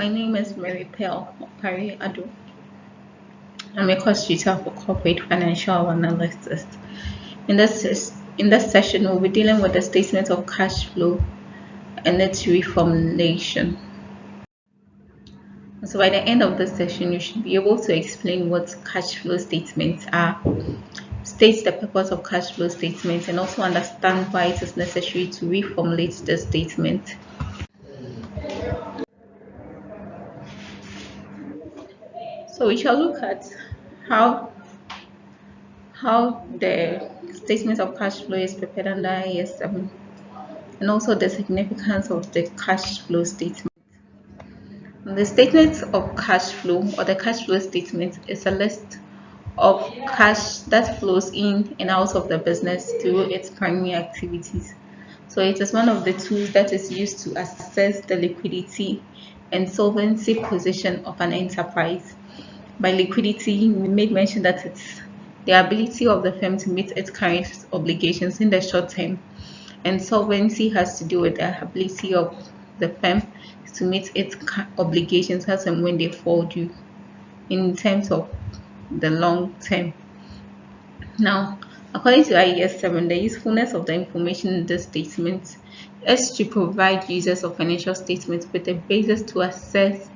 My name is Mary Pearl Opari Ado. I'm a course tutor for corporate financial analysis. In this session, we'll be dealing with the statement of cash flow and its reformulation. So by the end of this session, you should be able to explain what cash flow statements are, state the purpose of cash flow statements, and also understand why it is necessary to reformulate the statement. So we shall look at how the statement of cash flow is prepared under IAS 7 and also the significance of the cash flow statement. The statement of cash flow or the cash flow statement is a list of cash that flows in and out of the business through its primary activities. So it is one of the tools that is used to assess the liquidity and solvency position of an enterprise. By liquidity, we made mention that it's the ability of the firm to meet its current obligations in the short term, and solvency has to do with the ability of the firm to meet its obligations as and when they fall due in terms of the long term. Now, according to IAS 7, the usefulness of the information in this statement is to provide users of financial statements with a basis to assess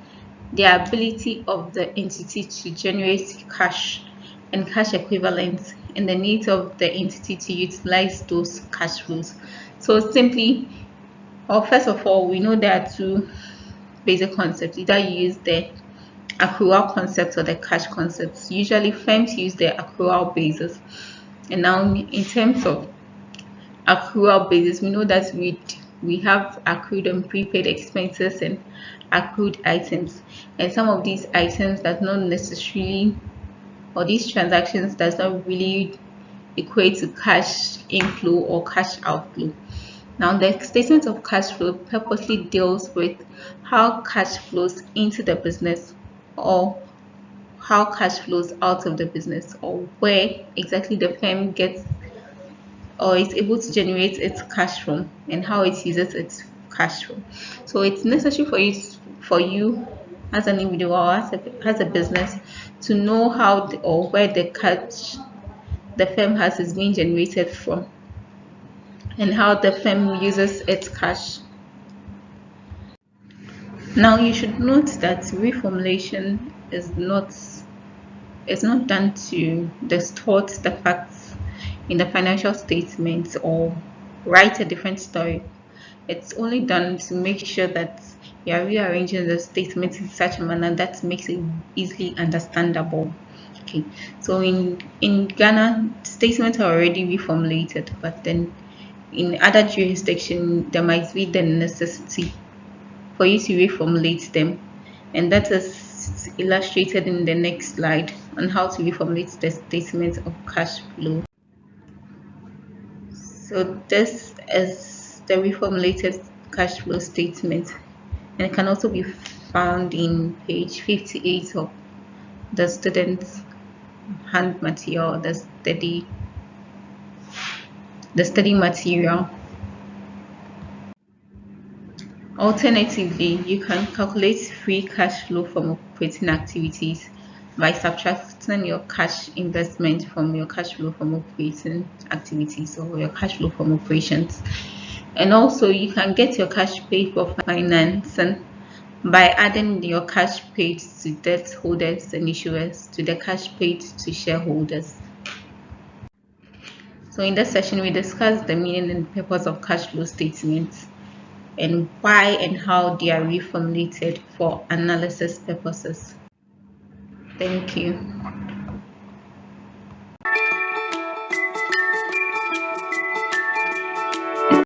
the ability of the entity to generate cash and cash equivalents and the needs of the entity to utilize those cash flows. So simply, first of all, we know there are two basic concepts. Either you use the accrual concept or the cash concept. Usually firms use the accrual basis. And now in terms of accrual basis, we know that we have accrued and prepaid expenses and accrued items, and some of these items does not necessarily, or these transactions does not really equate to cash inflow or cash outflow. Now the statement of cash flow purposely deals with how cash flows into the business or how cash flows out of the business, or where exactly the firm gets or is able to generate its cash from and how it uses its cash flow. So it's necessary for you as an individual or as a business to know how or where the cash the firm has is being generated from and how the firm uses its cash. Now you should note that reformulation is not done to distort the facts in the financial statements or write a different story. It's only done to make sure that you are rearranging the statement in such a manner that makes it easily understandable. Okay, so in Ghana, statements are already reformulated, but then in other jurisdictions there might be the necessity for you to reformulate them, and that is illustrated in the next slide on how to reformulate the statement of cash flow. So this is the reformulated cash flow statement, and it can also be found in page 58 of the student's hand material, the study material. Alternatively, you can calculate free cash flow from operating activities by subtracting your cash investment from your cash flow from operating activities or your cash flow from operations. And also you can get your cash paid for financing by adding your cash paid to debt holders and issuers to the cash paid to shareholders. So in this session, we discussed the meaning and purpose of cash flow statements and why and how they are reformulated for analysis purposes. Thank you.